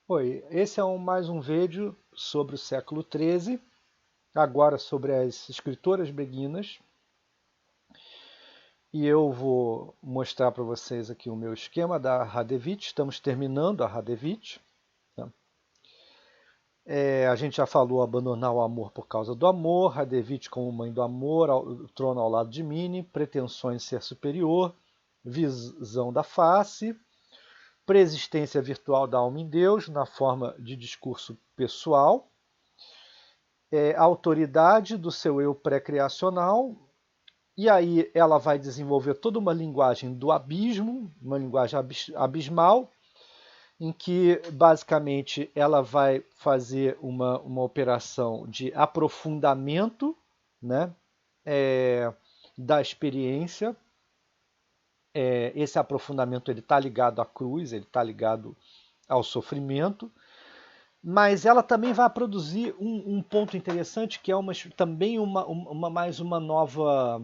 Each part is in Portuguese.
Oi, esse é mais um vídeo sobre o século XIII, agora sobre as escritoras beguinas, e eu vou mostrar para vocês aqui o meu esquema da Radevich. Estamos terminando a Radevich. Né? A gente já falou abandonar o amor por causa do amor, Radevich como mãe do amor, o trono ao lado de Mini, pretensões ser superior, visão da face, preexistência virtual da alma em Deus na forma de discurso pessoal, a autoridade do seu eu pré-criacional, e aí ela vai desenvolver toda uma linguagem do abismo, uma linguagem abismal, em que basicamente ela vai fazer uma operação de aprofundamento, né, da experiência. Esse aprofundamento ele está ligado à cruz, ele está ligado ao sofrimento, mas ela também vai produzir um ponto interessante que é também mais uma nova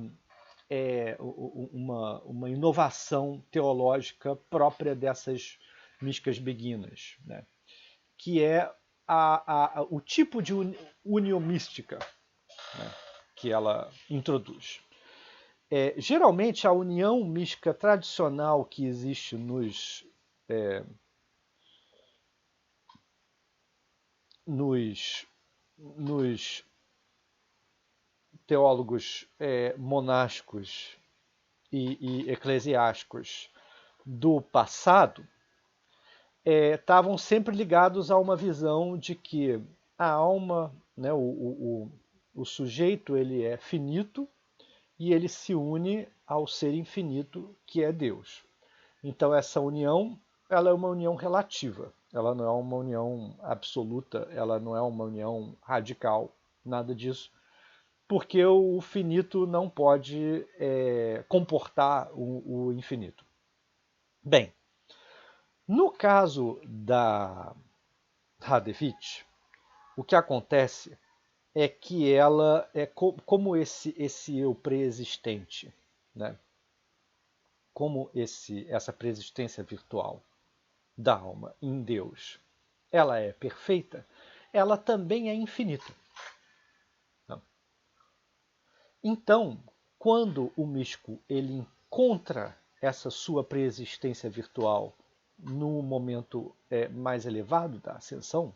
uma inovação teológica própria dessas místicas beguinas, né? Que é o tipo de uniomística, né? Que ela introduz. Geralmente a união mística tradicional que existe nos, nos teólogos monásticos e eclesiásticos do passado estavam sempre ligados a uma visão de que a alma, né, o sujeito, ele é finito e ele se une ao ser infinito que é Deus. Então essa união, ela é uma união relativa, ela não é uma união absoluta, ela não é uma união radical, nada disso, porque o finito não pode comportar o infinito. Bem, no caso da Radevich, o que acontece é que ela é como esse eu preexistente, né? Como essa preexistência virtual da alma em Deus, ela é perfeita, ela também é infinita. Né? Então, quando o místico ele encontra essa sua preexistência virtual no momento mais elevado da ascensão,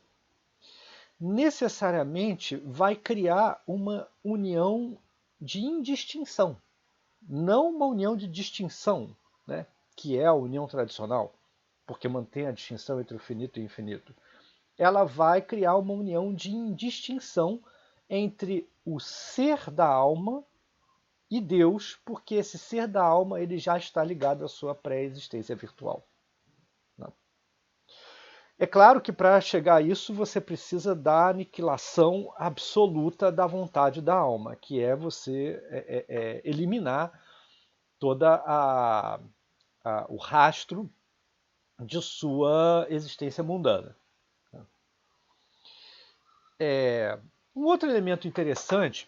necessariamente vai criar uma união de indistinção, não uma união de distinção, né, que é a união tradicional, porque mantém a distinção entre o finito e o infinito. Ela vai criar uma união de indistinção entre o ser da alma e Deus, porque esse ser da alma ele já está ligado à sua pré-existência virtual. É claro que para chegar a isso você precisa da aniquilação absoluta da vontade da alma, que é você eliminar toda o rastro de sua existência mundana. Um outro elemento interessante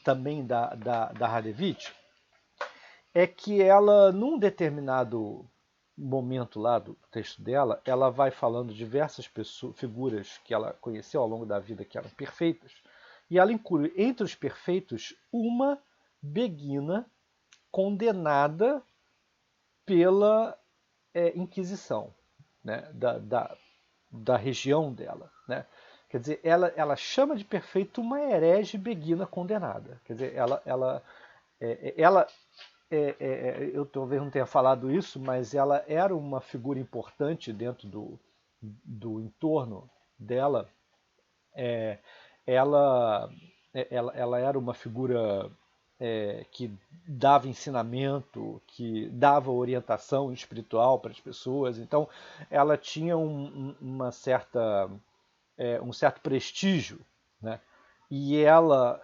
também da Hadevich é que ela, num determinado momento lá do texto dela, ela vai falando de diversas figuras que ela conheceu ao longo da vida que eram perfeitas, e ela inclui entre os perfeitos uma beguina condenada pela Inquisição, né, da região dela. Né? Quer dizer, ela chama de perfeito uma herege beguina condenada. Quer dizer, ela eu talvez não tenha falado isso, mas ela era uma figura importante dentro do entorno dela. É, ela, ela era uma figura que dava ensinamento, que dava orientação espiritual para as pessoas. Então, ela tinha um certo prestígio, né? E ela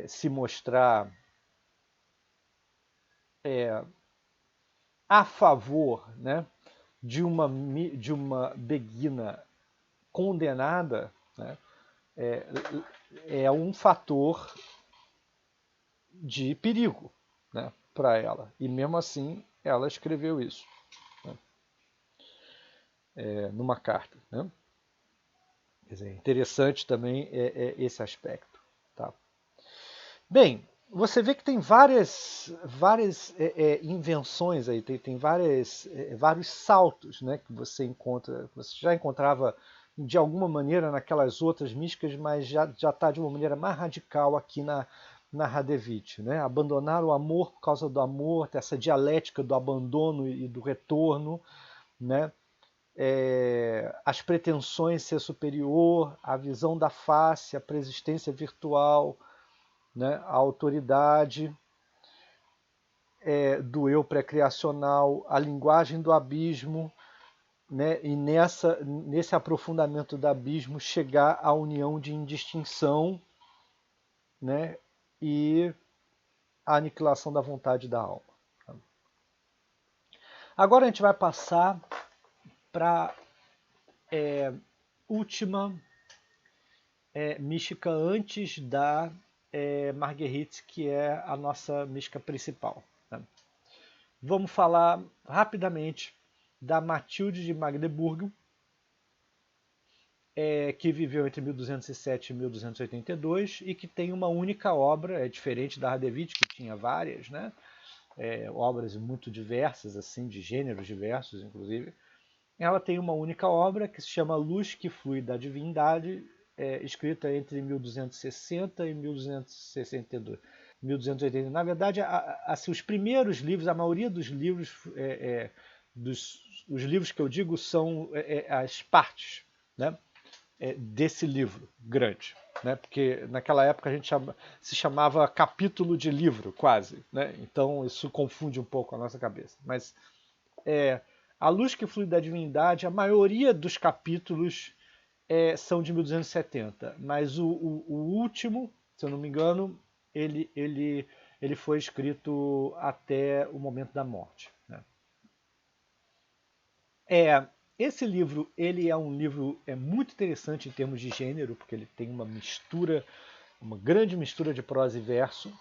se mostrar a favor, né, de uma beguina condenada, né, é, um fator de perigo, né, para ela. E mesmo assim, ela escreveu isso. Né. numa carta, né? Quer dizer, interessante também esse aspecto. Tá? Bem, você vê que tem várias invenções aí, tem vários saltos, né, que você encontra, que você já encontrava de alguma maneira naquelas outras místicas, mas já está de uma maneira mais radical aqui na Radevich, né? Abandonar o amor por causa do amor, essa dialética do abandono e do retorno, né? As pretensões ser superior, a visão da face, a preexistência virtual, né? A autoridade do eu pré-criacional, a linguagem do abismo, né? E nesse aprofundamento do abismo chegar à união de indistinção, né? E a aniquilação da vontade da alma. Agora a gente vai passar para última mística antes da Marguerite, que é a nossa mística principal. Né? Vamos falar rapidamente da Matilde de Magdeburgo, que viveu entre 1207 e 1282 e que tem uma única obra, diferente da Radevich, que tinha várias, né? Obras muito diversas, assim, de gêneros diversos, inclusive. Ela tem uma única obra que se chama Luz que Flui da Divindade, escrita entre 1260 e 1262. 1280. Na verdade, assim, os primeiros livros, a maioria dos livros, os livros que eu digo são as partes, né, desse livro grande. Né, porque naquela época a gente se chamava capítulo de livro, quase. Né, então isso confunde um pouco a nossa cabeça. Mas A Luz que Flui da Divindade, a maioria dos capítulos são de 1270, mas o último, se eu não me engano, ele foi escrito até o momento da morte. Né? Esse livro ele é um livro muito interessante em termos de gênero, porque ele tem uma mistura, uma grande mistura de prosa e verso.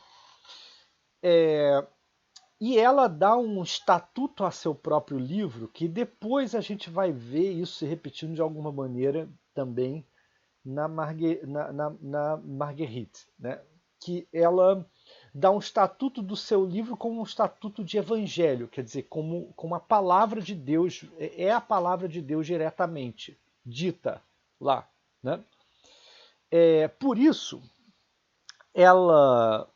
E ela dá um estatuto a seu próprio livro, que depois a gente vai ver isso se repetindo de alguma maneira também na Marguerite, né? Que ela dá um estatuto do seu livro como um estatuto de evangelho, quer dizer, como a palavra de Deus, é a palavra de Deus diretamente, dita lá. Né? Por isso, ela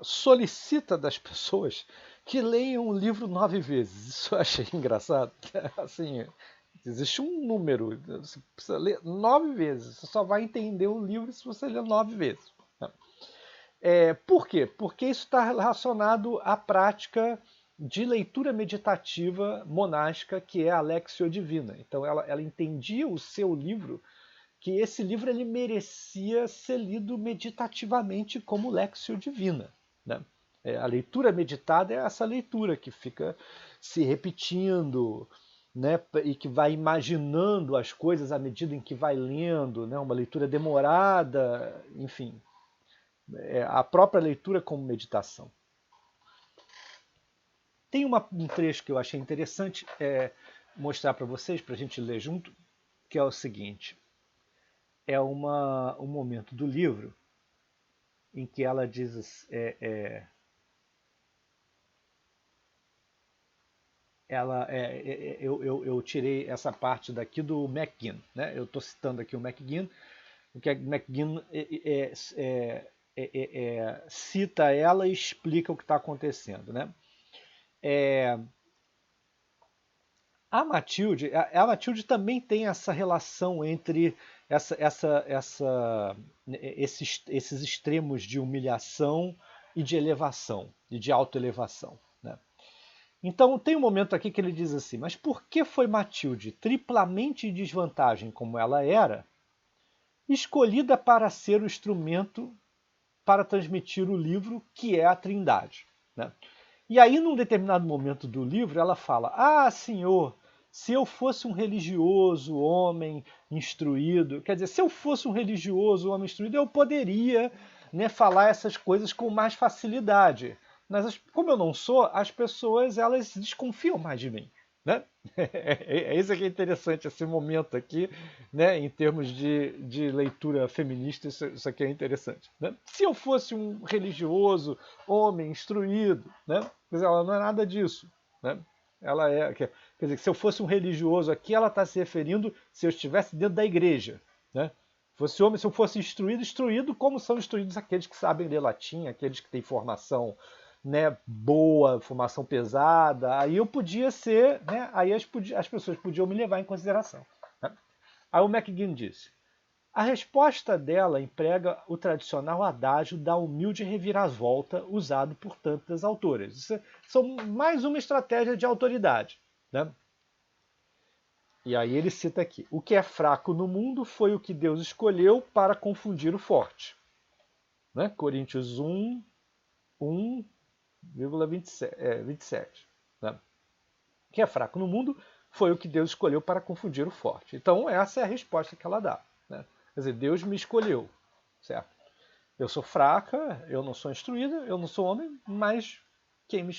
solicita das pessoas que leiam o livro 9 vezes. Isso eu achei engraçado. Assim, existe um número, você precisa ler 9 vezes. Você só vai entender o livro se você ler 9 vezes. Por quê? Porque isso está relacionado à prática de leitura meditativa monástica, que é a Alexio Divina. Então ela entendia o seu livro, que esse livro ele merecia ser lido meditativamente como Lexio Divina. Né? A leitura meditada é essa leitura que fica se repetindo, né? E que vai imaginando as coisas à medida em que vai lendo, né? Uma leitura demorada, enfim. A própria leitura como meditação. Tem um trecho que eu achei interessante mostrar para vocês, para a gente ler junto, que é o seguinte. É um momento do livro em que ela diz eu tirei essa parte daqui do McGinn, né? Eu estou citando aqui o McGinn, o que McGinn cita ela e explica o que está acontecendo, né? A Matilde também tem essa relação entre esses extremos de humilhação e de elevação, e de autoelevação. Né? Então tem um momento aqui que ele diz assim, mas por que foi Matilde, triplamente em desvantagem como ela era, escolhida para ser o instrumento para transmitir o livro que é a Trindade? Né? E aí, num determinado momento do livro, ela fala, senhor, se eu fosse um religioso homem instruído, quer dizer, se eu fosse um religioso homem instruído, eu poderia, né, falar essas coisas com mais facilidade. Mas como eu não sou, as pessoas elas desconfiam mais de mim. Né? É isso que é interessante, esse momento aqui, né, em termos de leitura feminista, isso aqui é interessante. Né? Se eu fosse um religioso, homem, instruído, né, quer dizer, ela não é nada disso. Né? Ela é, quer dizer, se eu fosse um religioso aqui, ela está se referindo se eu estivesse dentro da igreja. Né? Fosse homem, se eu fosse instruído, instruído como são instruídos aqueles que sabem ler latim, aqueles que têm formação, né, boa, formação pesada, aí eu podia ser, né, aí as pessoas podiam me levar em consideração. Né? Aí o McGinn disse, a resposta dela emprega o tradicional adágio da humilde reviravolta usado por tantas autoras. Isso são mais uma estratégia de autoridade. Né? E aí ele cita aqui, o que é fraco no mundo foi o que Deus escolheu para confundir o forte. Né? Coríntios 1, 1,27. Né? O que é fraco no mundo foi o que Deus escolheu para confundir o forte. Então, essa é a resposta que ela dá. Né? Quer dizer, Deus me escolheu, certo? Eu sou fraca, eu não sou instruída, eu não sou homem, mas quem me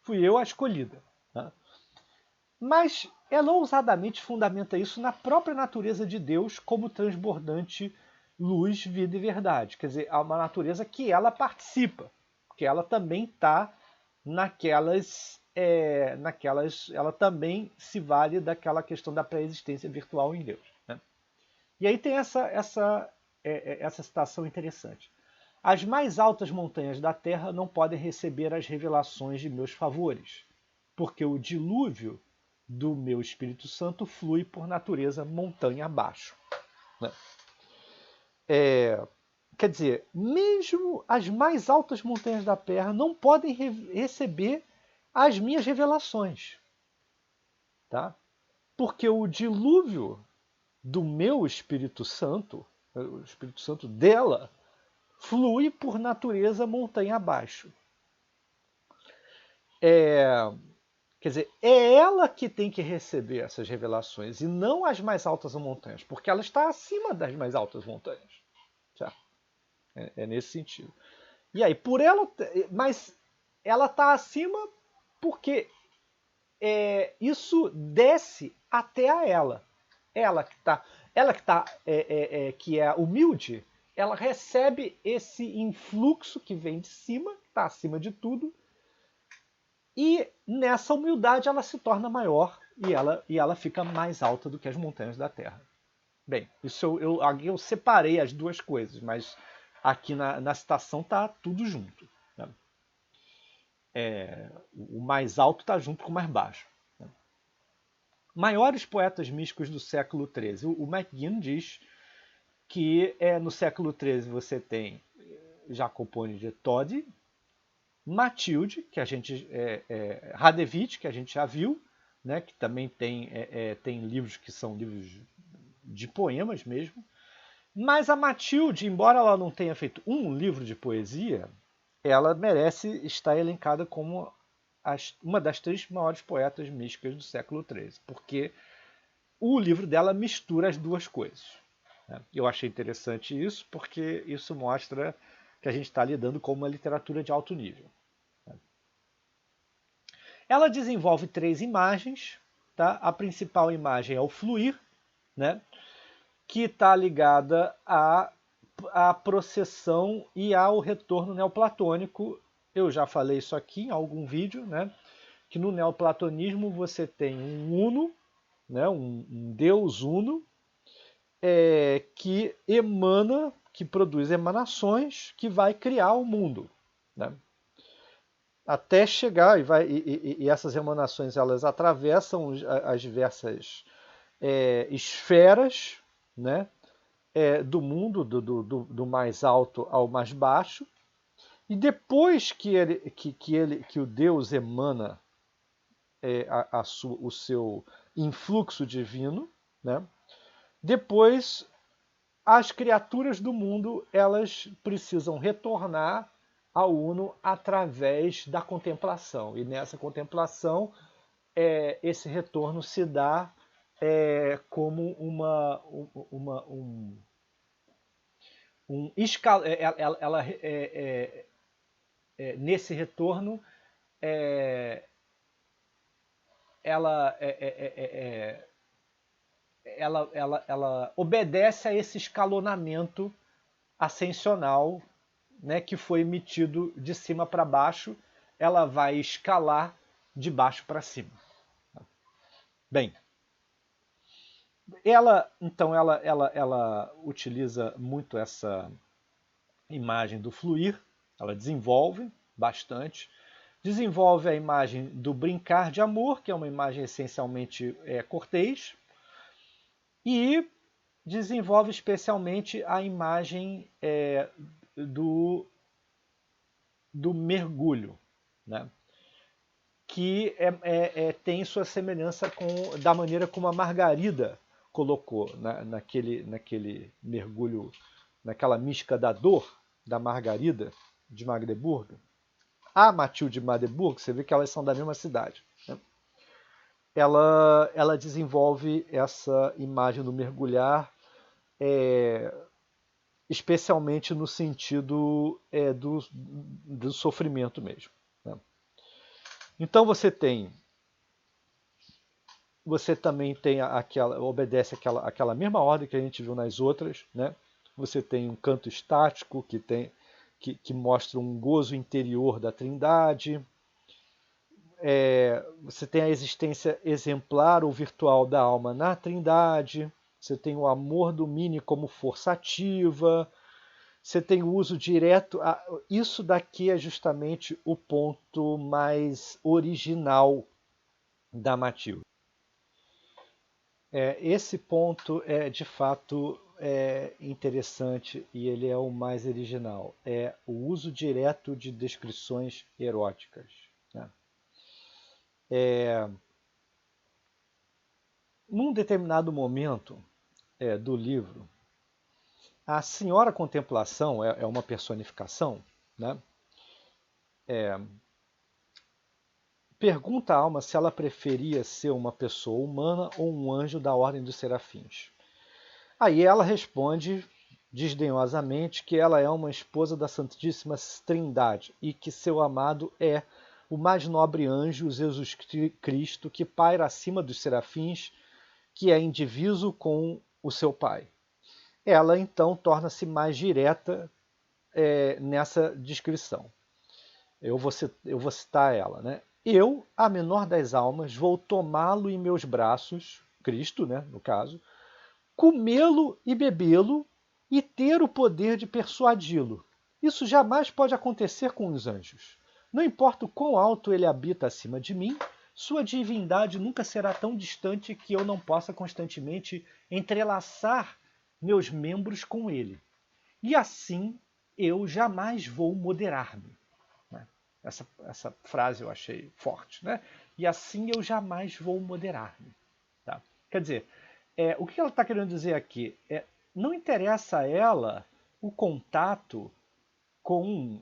fui eu a escolhida. Né? Mas ela ousadamente fundamenta isso na própria natureza de Deus como transbordante luz, vida e verdade. Quer dizer, há uma natureza que ela participa, que ela também está naquelas, ela também se vale daquela questão da pré-existência virtual em Deus. Né? E aí tem essa citação interessante. As mais altas montanhas da terra não podem receber as revelações de meus favores, porque o dilúvio do meu Espírito Santo flui por natureza montanha abaixo. Né? Quer dizer, mesmo as mais altas montanhas da terra não podem receber as minhas revelações. Tá? Porque o dilúvio do meu Espírito Santo, o Espírito Santo dela, flui por natureza montanha abaixo. Quer dizer, é ela que tem que receber essas revelações e não as mais altas montanhas, porque ela está acima das mais altas montanhas. Certo? É nesse sentido. E aí, por ela, mas ela está acima porque isso desce até a ela. Ela que tá, que é humilde, ela recebe esse influxo que vem de cima, que está acima de tudo, e nessa humildade ela se torna maior e ela fica mais alta do que as montanhas da Terra. Bem, isso eu separei as duas coisas, mas aqui na citação está tudo junto. Né? O mais alto está junto com o mais baixo. Né? Maiores poetas místicos do século XIII. O McGinn diz que no século XIII você tem Jacopone de Todi, Matilde, que a gente Radevich, que a gente já viu, né, que também tem livros que são livros de poemas mesmo. Mas a Matilde, embora ela não tenha feito um livro de poesia, ela merece estar elencada como uma das 3 maiores poetas místicas do século XIII, porque o livro dela mistura as duas coisas. Né? Eu achei interessante isso, porque isso mostra que a gente está lidando com uma literatura de alto nível. Ela desenvolve 3 imagens. Tá? A principal imagem é o fluir, né? Que está ligada à processão e ao retorno neoplatônico. Eu já falei isso aqui em algum vídeo, né? Que no neoplatonismo você tem um uno, né? um Deus uno, que emana, que produz emanações, que vai criar o mundo. Né? Até chegar, e essas emanações elas atravessam as diversas esferas, né? Do mundo, do mais alto ao mais baixo, e depois que o Deus emana o seu influxo divino, né? Depois as criaturas do mundo elas precisam retornar ao Uno através da contemplação, e nessa contemplação esse retorno se dá como ela nesse retorno ela, ela obedece a esse escalonamento ascensional, né, que foi emitido de cima para baixo. Ela vai escalar de baixo para cima. Bem, ela utiliza muito essa imagem do fluir, ela desenvolve bastante, desenvolve a imagem do brincar de amor, que é uma imagem essencialmente cortês, e desenvolve especialmente a imagem do mergulho, né? Que tem sua semelhança da maneira como a Margarida colocou naquele mergulho, naquela mística da dor da Margarida de Magdeburgo. A Matilde de Magdeburgo, você vê que elas são da mesma cidade, né? Ela desenvolve essa imagem do mergulhar, especialmente no sentido do sofrimento mesmo, né? Então você também tem obedece aquela mesma ordem que a gente viu nas outras, né? Você tem um canto estático que mostra um gozo interior da Trindade. Você tem a existência exemplar ou virtual da alma na Trindade. Você tem o amor do Mini como força ativa. Você tem o uso direto. Isso daqui é justamente o ponto mais original da Matilde. Esse ponto é de fato interessante e ele é o mais original. É o uso direto de descrições eróticas, né? Num determinado momento do livro, a Senhora Contemplação é uma personificação, né? Pergunta a alma se ela preferia ser uma pessoa humana ou um anjo da ordem dos serafins. Aí ela responde desdenhosamente que ela é uma esposa da Santíssima Trindade e que seu amado é o mais nobre anjo, Jesus Cristo, que paira acima dos serafins, que é indiviso com o seu Pai. Ela então torna-se mais direta nessa descrição. Eu vou citar ela, né? Eu, a menor das almas, vou tomá-lo em meus braços, Cristo, né, no caso, comê-lo e bebê-lo e ter o poder de persuadi-lo. Isso jamais pode acontecer com os anjos. Não importa o quão alto ele habita acima de mim, sua divindade nunca será tão distante que eu não possa constantemente entrelaçar meus membros com ele. E assim eu jamais vou moderar-me. Essa frase eu achei forte, né? E assim eu jamais vou moderar-me. Tá? Quer dizer, o que ela está querendo dizer aqui? Não interessa a ela o contato com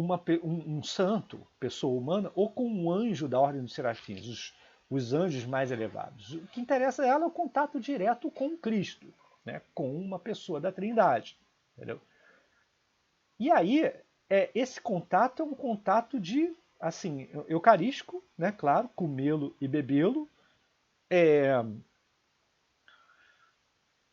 um santo, pessoa humana, ou com um anjo da ordem dos serafins, os anjos mais elevados. O que interessa a ela é o contato direto com Cristo, né? Com uma pessoa da Trindade. Entendeu? E aí, esse contato é um contato de, assim, eucarístico, né? Claro, comê-lo e bebê-lo.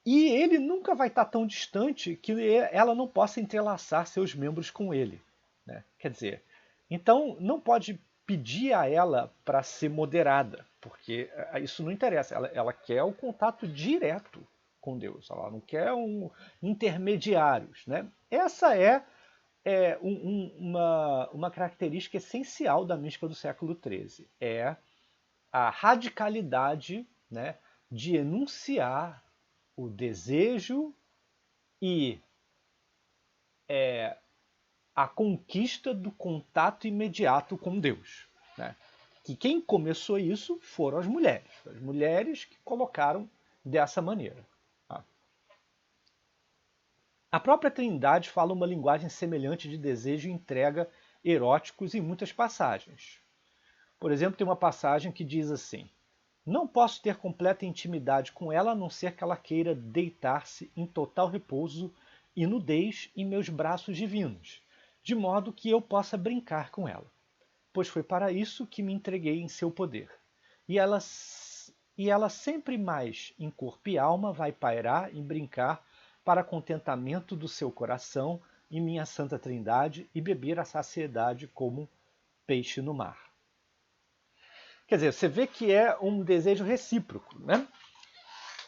E ele nunca vai estar tão distante que ela não possa entrelaçar seus membros com ele, né? Quer dizer, então não pode pedir a ela para ser moderada, porque isso não interessa. Ela quer o contato direto com Deus, ela não quer intermediários, né? Essa uma característica essencial da mística do século XIII. É a radicalidade, né, de enunciar o desejo e a conquista do contato imediato com Deus, né? Que quem começou isso foram as mulheres que colocaram dessa maneira. Tá? A própria Trindade fala uma linguagem semelhante de desejo e entrega eróticos em muitas passagens. Por exemplo, tem uma passagem que diz assim: não posso ter completa intimidade com ela a não ser que ela queira deitar-se em total repouso e nudez em meus braços divinos, de modo que eu possa brincar com ela, pois foi para isso que me entreguei em seu poder. e ela sempre mais em corpo e alma vai pairar e brincar para contentamento do seu coração em minha santa trindade e beber a saciedade como peixe no mar. Quer dizer, você vê que é um desejo recíproco, né?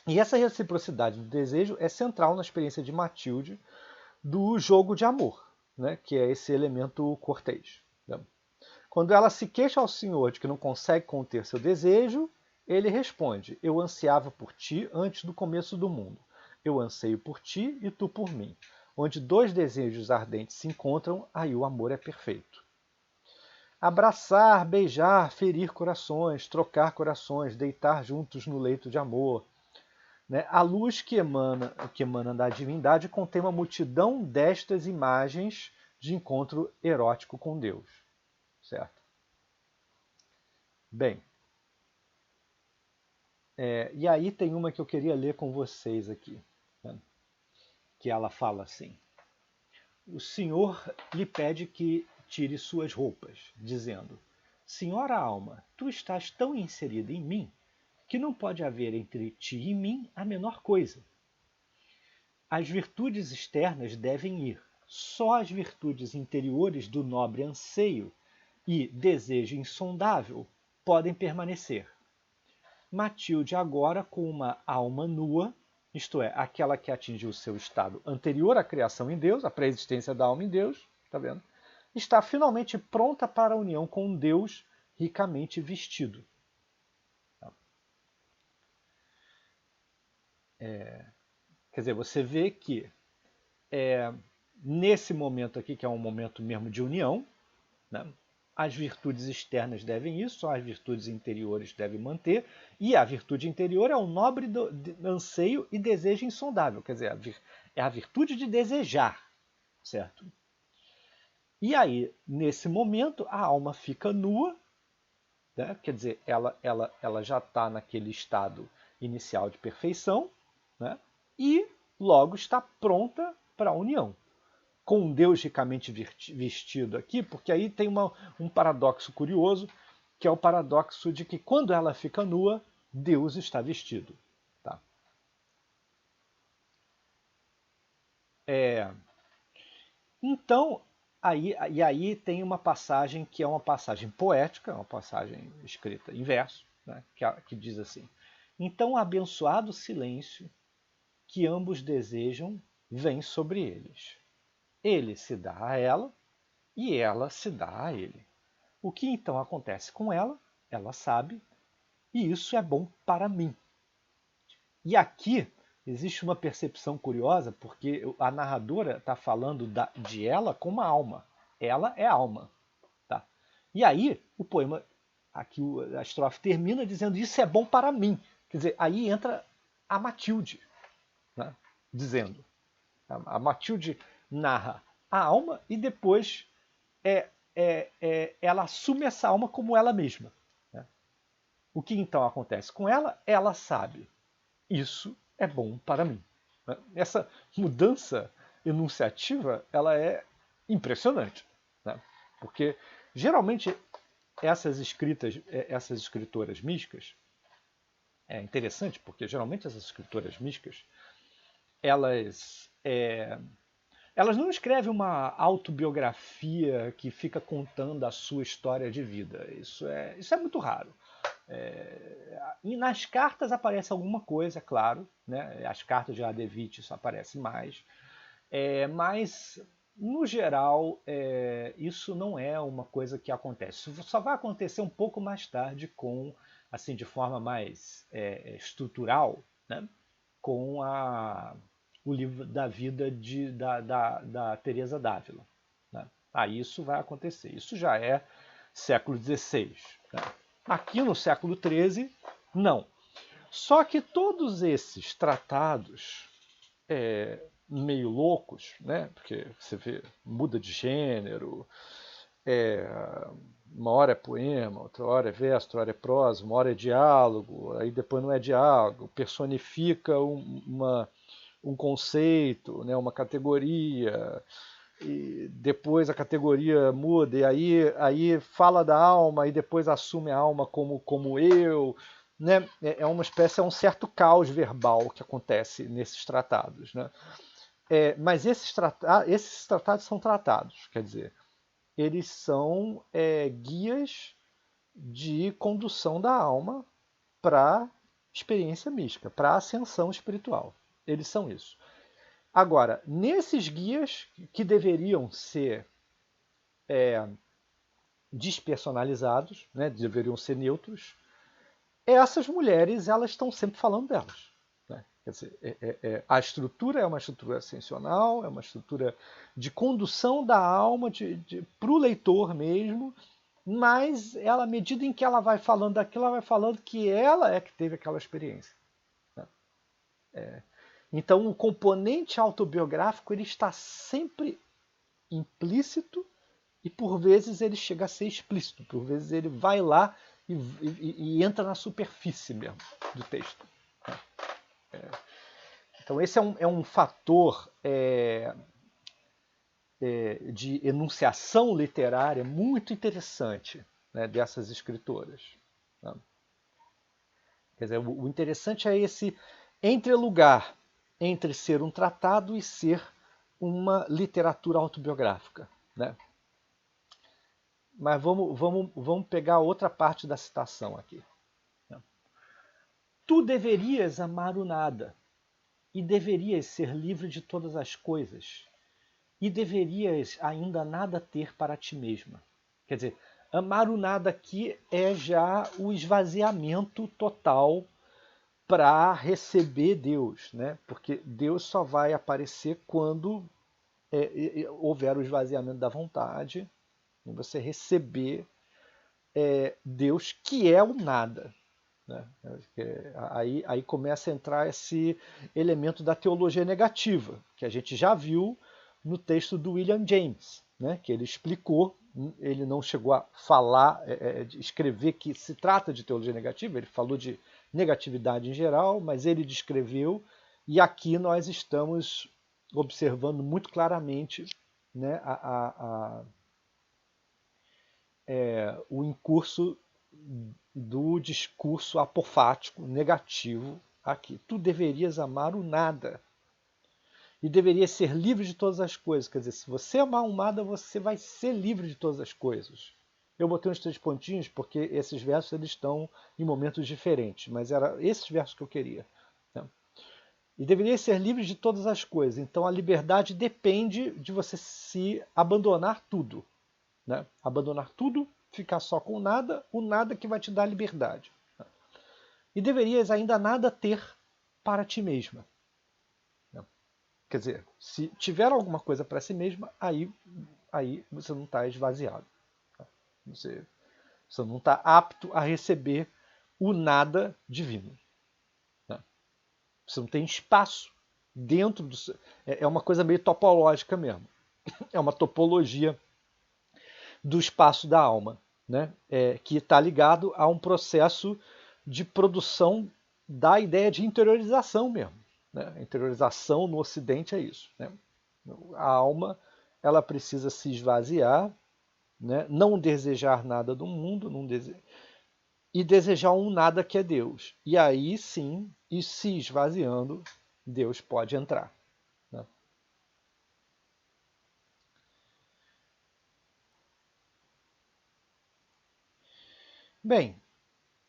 E essa reciprocidade do desejo é central na experiência de Matilde do jogo de amor, né? Que é esse elemento cortês. Né? Quando ela se queixa ao Senhor de que não consegue conter seu desejo, ele responde: eu ansiava por ti antes do começo do mundo. Eu anseio por ti e tu por mim. Onde dois desejos ardentes se encontram, aí o amor é perfeito. Abraçar, beijar, ferir corações, trocar corações, deitar juntos no leito de amor. Né? A luz que emana da divindade contém uma multidão destas imagens de encontro erótico com Deus. Certo? Bem, e aí tem uma que eu queria ler com vocês aqui, né? Que ela fala assim: o Senhor lhe pede que tire suas roupas, dizendo: Senhora alma, tu estás tão inserida em mim que não pode haver entre ti e mim a menor coisa. As virtudes externas devem ir, só as virtudes interiores do nobre anseio e desejo insondável podem permanecer. Matilde agora com uma alma nua, isto é, aquela que atingiu o seu estado anterior à criação em Deus, a pré-existência da alma em Deus, tá vendo? Está finalmente pronta para a união com Deus ricamente vestido. Quer dizer, você vê que nesse momento aqui, que é um momento mesmo de união, né? As virtudes externas devem ir, só as virtudes interiores devem manter, e a virtude interior é o nobre anseio e desejo insondável, quer dizer, é a virtude de desejar, certo? E aí, nesse momento, a alma fica nua, né? Quer dizer, ela já está naquele estado inicial de perfeição, né? E logo está pronta para a união. Com um Deus ricamente vestido aqui, porque aí tem um paradoxo curioso, que é o paradoxo de que quando ela fica nua, Deus está vestido. Tá? Então, aí tem uma passagem que é uma passagem poética, uma passagem escrita em verso, né, que diz assim: então o abençoado silêncio que ambos desejam vem sobre eles. Ele se dá a ela e ela se dá a ele. O que então acontece com ela, ela sabe, e isso é bom para mim. E aqui existe uma percepção curiosa, porque a narradora está falando de ela como alma. Ela é alma. Tá? E aí, o poema, aqui a estrofe termina dizendo: isso é bom para mim. Quer dizer, aí entra a Matilde, né? Dizendo. A Matilde narra a alma e depois ela assume essa alma como ela mesma. Né? O que então acontece com ela? Ela sabe, isso é bom para mim. Né? Essa mudança enunciativa ela é impressionante. Né? Porque geralmente essas escritoras místicas, é interessante porque geralmente essas escritoras místicas, elas não escrevem uma autobiografia que fica contando a sua história de vida. Isso é muito raro. E nas cartas aparece alguma coisa, é claro. Né? As cartas de Adevite isso aparece mais. Mas, no geral, isso não é uma coisa que acontece. Isso só vai acontecer um pouco mais tarde, assim, de forma mais estrutural, né? Com o livro da vida da Teresa d'Ávila. Né? Aí isso vai acontecer. Isso já é século XVI. Né? Aqui no século XIII, não. Só que todos esses tratados meio loucos, né? Porque você vê, muda de gênero, uma hora é poema, outra hora é verso, outra hora é prosa, uma hora é diálogo, aí depois não é diálogo, personifica um conceito, né, uma categoria, e depois a categoria muda, e aí fala da alma e depois assume a alma como eu, né? É uma espécie, é um certo caos verbal que acontece nesses tratados, né? Mas esses tratados são tratados, quer dizer, eles são guias de condução da alma para experiência mística, para ascensão espiritual. Eles são isso. Agora, nesses guias que deveriam ser despersonalizados, né, deveriam ser neutros, essas mulheres elas estão sempre falando delas. Né? Quer dizer, a estrutura é uma estrutura ascensional, é uma estrutura de condução da alma para o leitor mesmo, mas ela, à medida em que ela vai falando daquilo, ela vai falando que ela é que teve aquela experiência. Né? Então, o componente autobiográfico ele está sempre implícito e, por vezes, ele chega a ser explícito. Por vezes, ele vai lá e entra na superfície mesmo do texto. Então, esse é um fator de enunciação literária muito interessante, né, dessas escritoras. Né? Quer dizer, o interessante é esse entrelugar entre ser um tratado e ser uma literatura autobiográfica. Né? Mas vamos pegar outra parte da citação aqui. Né? Tu deverias amar o nada, e deverias ser livre de todas as coisas, e deverias ainda nada ter para ti mesma. Quer dizer, amar o nada aqui é já o esvaziamento total para receber Deus, né? Porque Deus só vai aparecer quando houver o esvaziamento da vontade, e você receber Deus que é o nada. Né? Aí começa a entrar esse elemento da teologia negativa, que a gente já viu no texto do William James, né? Que ele explicou, ele não chegou a falar, escrever que se trata de teologia negativa, ele falou de negatividade em geral, mas ele descreveu, e aqui nós estamos observando muito claramente, né, o incurso do discurso apofático negativo aqui. Tu deverias amar o nada e deverias ser livre de todas as coisas. Quer dizer, se você amar o nada, você vai ser livre de todas as coisas. Eu botei uns 3 pontinhos porque esses versos eles estão em momentos diferentes, mas era esses versos que eu queria. Né? E deveria ser livre de todas as coisas. Então a liberdade depende de você se abandonar tudo. Né? Abandonar tudo, ficar só com o nada que vai te dar liberdade. E deverias ainda nada ter para ti mesma. Quer dizer, se tiver alguma coisa para si mesma, aí você não está esvaziado. Você não está apto a receber o nada divino. Você não tem espaço dentro do. É uma coisa meio topológica mesmo. É uma topologia do espaço da alma, né? Que está ligado a um processo de produção da ideia de interiorização mesmo. Né? A interiorização no Ocidente é isso. Né? A alma ela precisa se esvaziar, né? Não desejar nada do mundo, e desejar um nada que é Deus. E aí sim, e se esvaziando, Deus pode entrar. Né? Bem,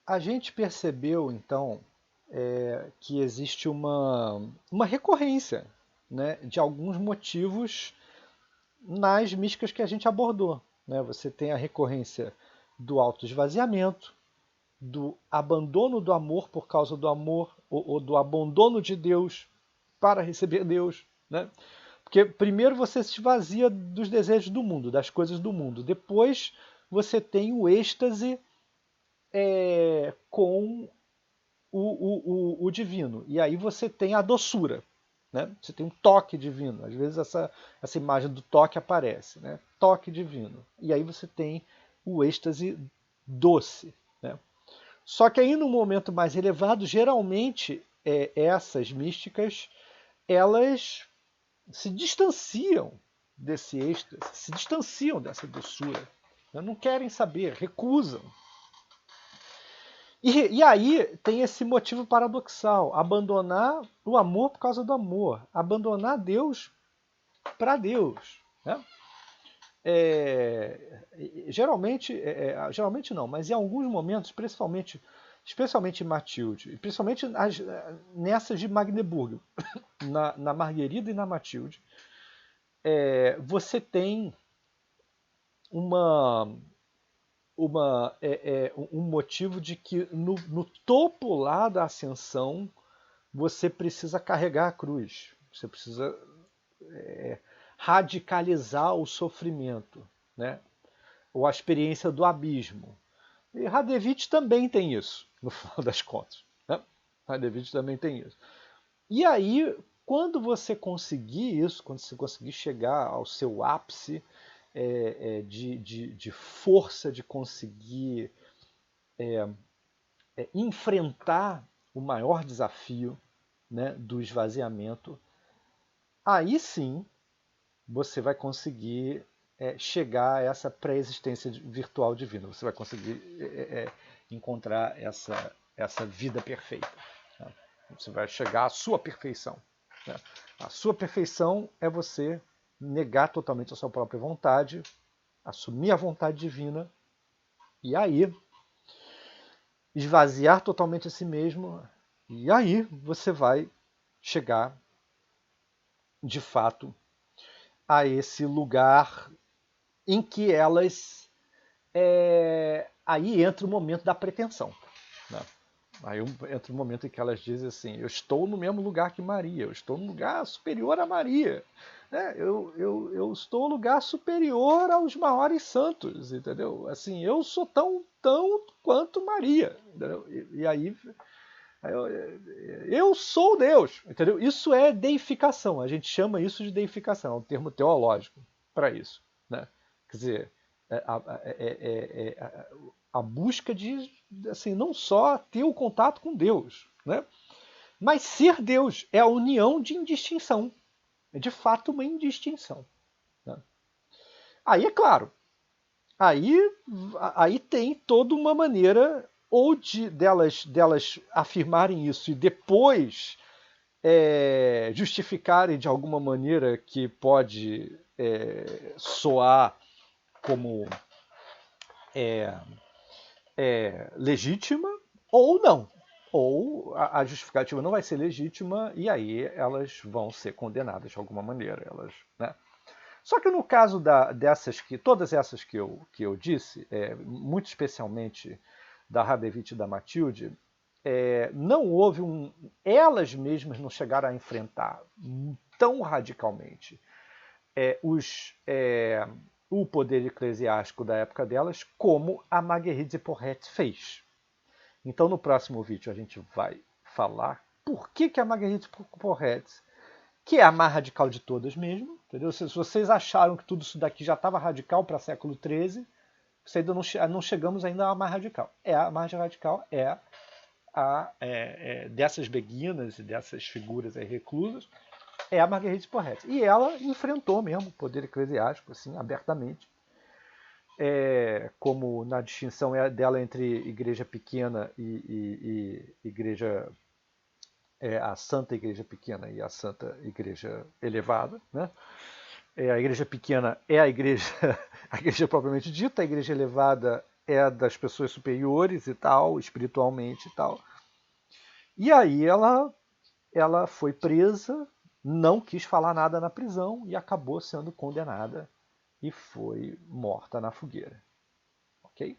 a gente percebeu então que existe uma recorrência, né, de alguns motivos nas místicas que a gente abordou. Né? Você tem a recorrência do autoesvaziamento, do abandono do amor por causa do amor, ou do abandono de Deus para receber Deus. Né? Porque primeiro você se esvazia dos desejos do mundo, das coisas do mundo. Depois você tem o êxtase com o divino. E aí você tem a doçura. Né? Você tem um toque divino. Às vezes essa imagem do toque aparece. Né? Toque divino. E aí você tem o êxtase doce. Né? Só que aí no momento mais elevado, geralmente essas místicas elas se distanciam desse êxtase, se distanciam dessa doçura, né? Não querem saber, recusam. E aí tem esse motivo paradoxal, abandonar o amor por causa do amor, abandonar Deus para Deus, né? Geralmente não, mas em alguns momentos, especialmente em Matilde, principalmente nessas de Magdeburgo, na Margarida e na Matilde, você tem um motivo de que no topo lá da ascensão você precisa carregar a cruz, você precisa radicalizar o sofrimento, né? Ou a experiência do abismo. E Radevich também tem isso, no final das contas, né? Radevich também tem isso. E aí, quando você conseguir isso, quando você conseguir chegar ao seu ápice de força, de conseguir enfrentar o maior desafio, né, do esvaziamento, aí sim você vai conseguir chegar a essa pré-existência virtual divina. Você vai conseguir encontrar essa vida perfeita. Né? Você vai chegar à sua perfeição. Né? A sua perfeição é você negar totalmente a sua própria vontade, assumir a vontade divina e aí esvaziar totalmente a si mesmo. E aí você vai chegar, de fato, a esse lugar em que elas. Aí entra o momento da pretensão. Né? Aí entra o momento em que elas dizem assim: eu estou no mesmo lugar que Maria, eu estou no lugar superior a Maria. Né? Eu estou no lugar superior aos maiores santos, entendeu? Assim, eu sou tão quanto Maria. Entendeu? E aí eu sou Deus, entendeu? Isso é deificação. A gente chama isso de deificação, é um termo teológico para isso, né? Quer dizer, a busca de, assim, não só ter o contato com Deus, né? Mas ser Deus é a união de indistinção, é de fato uma indistinção. Né? Aí é claro, aí tem toda uma maneira ou delas afirmarem isso e depois justificarem de alguma maneira que pode soar como legítima ou não. Ou a justificativa não vai ser legítima e aí elas vão ser condenadas de alguma maneira. Né? Só que no caso todas essas que eu disse, muito especialmente da Radevich e da Matilde, não houve elas mesmas não chegaram a enfrentar tão radicalmente o poder eclesiástico da época delas como a Marguerite de Porret fez. Então no próximo vídeo a gente vai falar por que a Marguerite de Porret, que é a mais radical de todas mesmo, entendeu? Se vocês acharam que tudo isso daqui já estava radical para século XIII, você ainda não chegamos ainda à mais radical. A mais radical dessas beguinas e dessas figuras aí reclusas, é a Marguerite Porret. E ela enfrentou mesmo o poder eclesiástico, assim, abertamente, como na distinção dela entre igreja pequena e igreja, a Santa Igreja Pequena e a Santa Igreja Elevada, né? A igreja pequena é a igreja, a igreja propriamente dita, a igreja elevada é a das pessoas superiores e tal, espiritualmente e tal. E aí ela foi presa, não quis falar nada na prisão e acabou sendo condenada e foi morta na fogueira. Ok?